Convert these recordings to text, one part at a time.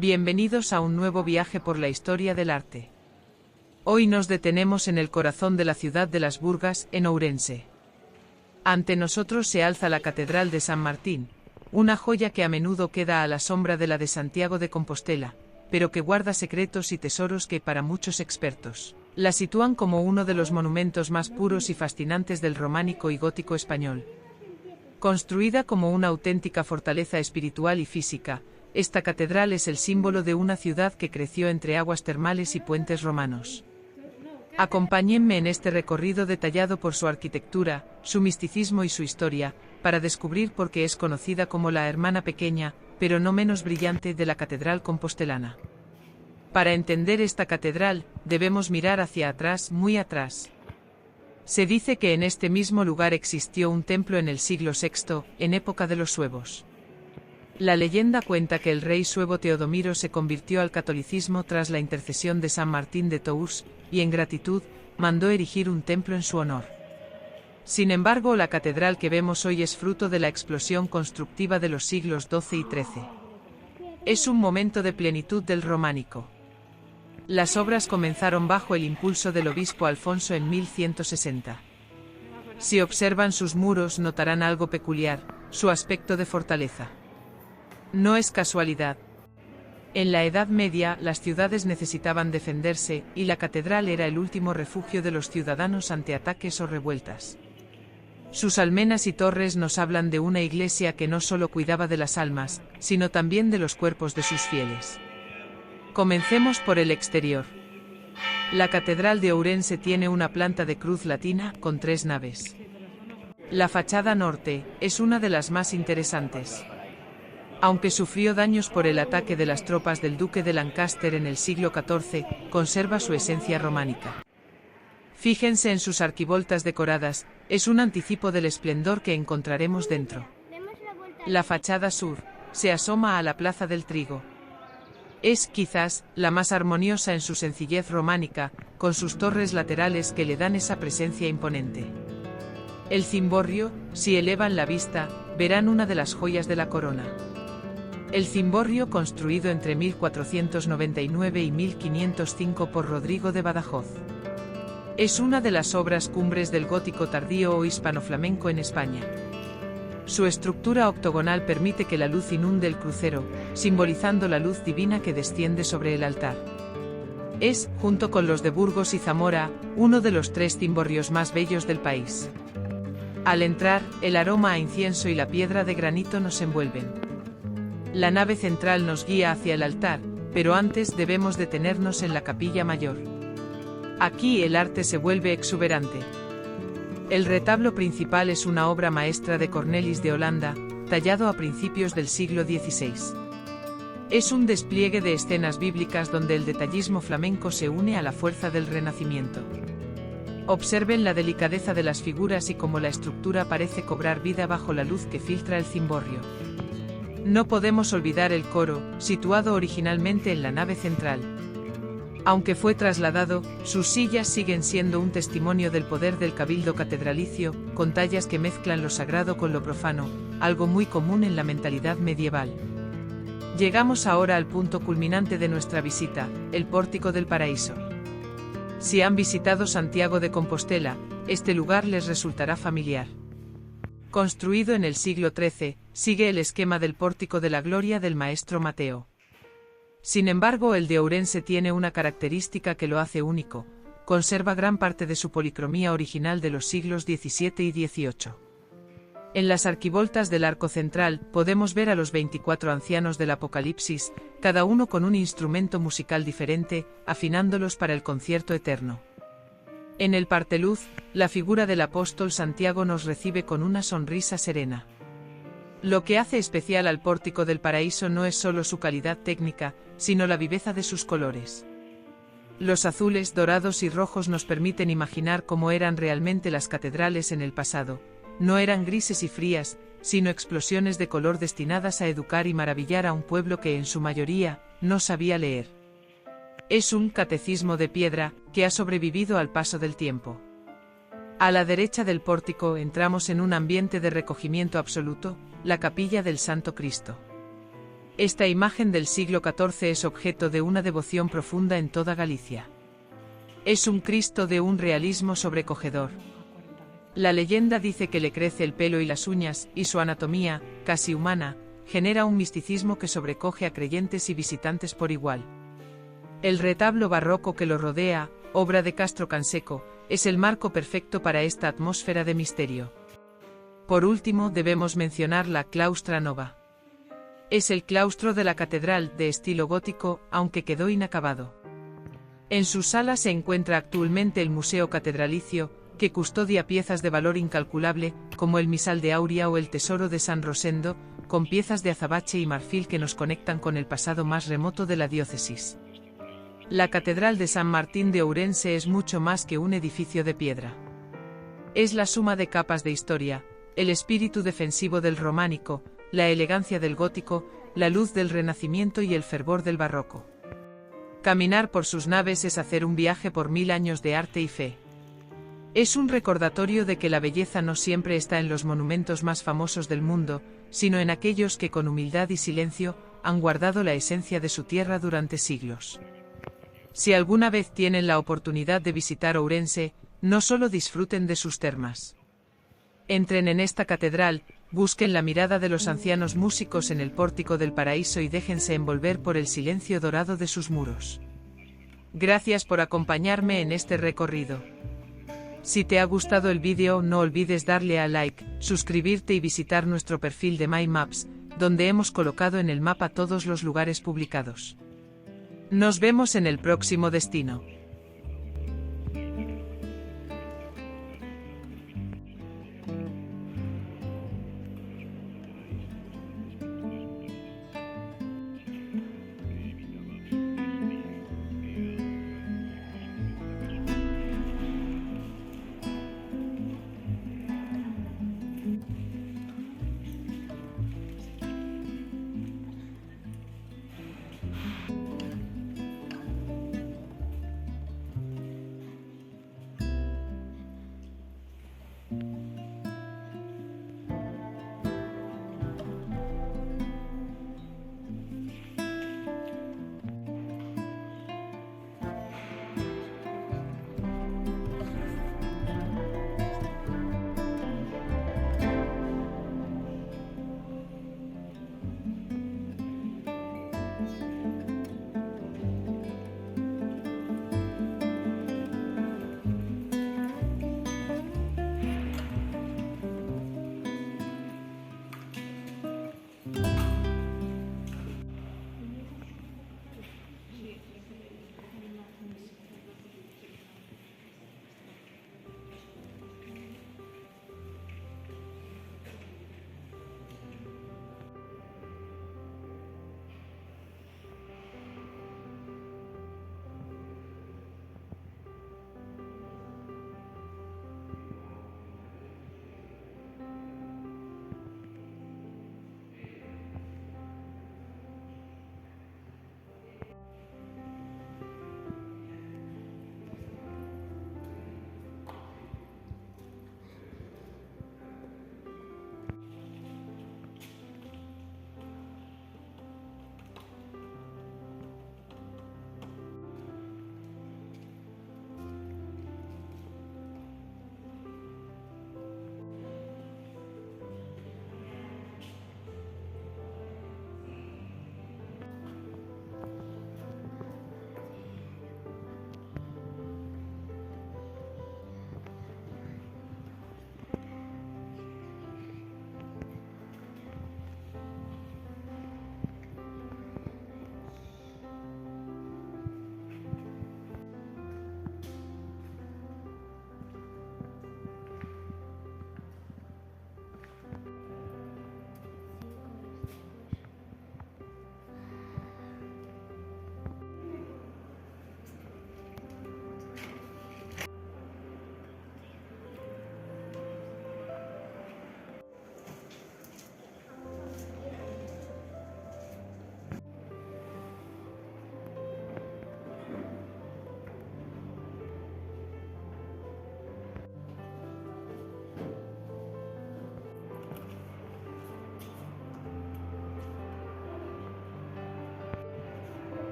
Bienvenidos a un nuevo viaje por la historia del arte. Hoy nos detenemos en el corazón de la ciudad de Las Burgas, en Ourense. Ante nosotros se alza la Catedral de San Martín, una joya que a menudo queda a la sombra de la de Santiago de Compostela, pero que guarda secretos y tesoros que para muchos expertos la sitúan como uno de los monumentos más puros y fascinantes del románico y gótico español. Construida como una auténtica fortaleza espiritual y física, esta catedral es el símbolo de una ciudad que creció entre aguas termales y puentes romanos. Acompáñenme en este recorrido detallado por su arquitectura, su misticismo y su historia, para descubrir por qué es conocida como la hermana pequeña, pero no menos brillante, de la Catedral Compostelana. Para entender esta catedral, debemos mirar hacia atrás, muy atrás. Se dice que en este mismo lugar existió un templo en el siglo VI, en época de los suevos. La leyenda cuenta que el rey suevo Teodomiro se convirtió al catolicismo tras la intercesión de San Martín de Tours, y en gratitud, mandó erigir un templo en su honor. Sin embargo, la catedral que vemos hoy es fruto de la explosión constructiva de los siglos XII y XIII. Es un momento de plenitud del románico. Las obras comenzaron bajo el impulso del obispo Alfonso en 1160. Si observan sus muros notarán algo peculiar, su aspecto de fortaleza. No es casualidad. En la Edad Media, las ciudades necesitaban defenderse, y la catedral era el último refugio de los ciudadanos ante ataques o revueltas. Sus almenas y torres nos hablan de una iglesia que no solo cuidaba de las almas, sino también de los cuerpos de sus fieles. Comencemos por el exterior. La catedral de Ourense tiene una planta de cruz latina, con 3 naves. La fachada norte es una de las más interesantes. Aunque sufrió daños por el ataque de las tropas del duque de Lancaster en el siglo XIV, conserva su esencia románica. Fíjense en sus arquivoltas decoradas, es un anticipo del esplendor que encontraremos dentro. La fachada sur se asoma a la Plaza del Trigo. Es, quizás, la más armoniosa en su sencillez románica, con sus torres laterales que le dan esa presencia imponente. El cimborrio, si elevan la vista, verán una de las joyas de la corona. El cimborrio, construido entre 1499 y 1505 por Rodrigo de Badajoz. Es una de las obras cumbres del gótico tardío o hispano-flamenco en España. Su estructura octogonal permite que la luz inunde el crucero, simbolizando la luz divina que desciende sobre el altar. Es, junto con los de Burgos y Zamora, uno de los 3 cimborrios más bellos del país. Al entrar, el aroma a incienso y la piedra de granito nos envuelven. La nave central nos guía hacia el altar, pero antes debemos detenernos en la capilla mayor. Aquí el arte se vuelve exuberante. El retablo principal es una obra maestra de Cornelis de Holanda, tallado a principios del siglo XVI. Es un despliegue de escenas bíblicas donde el detallismo flamenco se une a la fuerza del Renacimiento. Observen la delicadeza de las figuras y cómo la estructura parece cobrar vida bajo la luz que filtra el cimborrio. No podemos olvidar el coro, situado originalmente en la nave central. Aunque fue trasladado, sus sillas siguen siendo un testimonio del poder del cabildo catedralicio, con tallas que mezclan lo sagrado con lo profano, algo muy común en la mentalidad medieval. Llegamos ahora al punto culminante de nuestra visita, el Pórtico del Paraíso. Si han visitado Santiago de Compostela, este lugar les resultará familiar. Construido en el siglo XIII, sigue el esquema del Pórtico de la Gloria del maestro Mateo. Sin embargo, el de Ourense tiene una característica que lo hace único: conserva gran parte de su policromía original de los siglos XVII y XVIII. En las arquivoltas del arco central, podemos ver a los 24 ancianos del Apocalipsis, cada uno con un instrumento musical diferente, afinándolos para el concierto eterno. En el parteluz, la figura del apóstol Santiago nos recibe con una sonrisa serena. Lo que hace especial al Pórtico del Paraíso no es solo su calidad técnica, sino la viveza de sus colores. Los azules, dorados y rojos nos permiten imaginar cómo eran realmente las catedrales en el pasado. No eran grises y frías, sino explosiones de color destinadas a educar y maravillar a un pueblo que en su mayoría no sabía leer. Es un catecismo de piedra que ha sobrevivido al paso del tiempo. A la derecha del pórtico entramos en un ambiente de recogimiento absoluto, la capilla del Santo Cristo. Esta imagen del siglo XIV es objeto de una devoción profunda en toda Galicia. Es un Cristo de un realismo sobrecogedor. La leyenda dice que le crece el pelo y las uñas, y su anatomía, casi humana, genera un misticismo que sobrecoge a creyentes y visitantes por igual. El retablo barroco que lo rodea, obra de Castro Canseco, es el marco perfecto para esta atmósfera de misterio. Por último, debemos mencionar la claustra nova. Es el claustro de la catedral, de estilo gótico, aunque quedó inacabado. En su sala se encuentra actualmente el Museo Catedralicio, que custodia piezas de valor incalculable, como el misal de Auria o el tesoro de San Rosendo, con piezas de azabache y marfil que nos conectan con el pasado más remoto de la diócesis. La Catedral de San Martín de Ourense es mucho más que un edificio de piedra. Es la suma de capas de historia, el espíritu defensivo del románico, la elegancia del gótico, la luz del renacimiento y el fervor del barroco. Caminar por sus naves es hacer un viaje por 1000 años de arte y fe. Es un recordatorio de que la belleza no siempre está en los monumentos más famosos del mundo, sino en aquellos que con humildad y silencio han guardado la esencia de su tierra durante siglos. Si alguna vez tienen la oportunidad de visitar Ourense, no solo disfruten de sus termas. Entren en esta catedral, busquen la mirada de los ancianos músicos en el pórtico del paraíso y déjense envolver por el silencio dorado de sus muros. Gracias por acompañarme en este recorrido. Si te ha gustado el vídeo, no olvides darle a like, suscribirte y visitar nuestro perfil de My Maps, donde hemos colocado en el mapa todos los lugares publicados. Nos vemos en el próximo destino.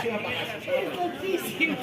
Es tontísimo.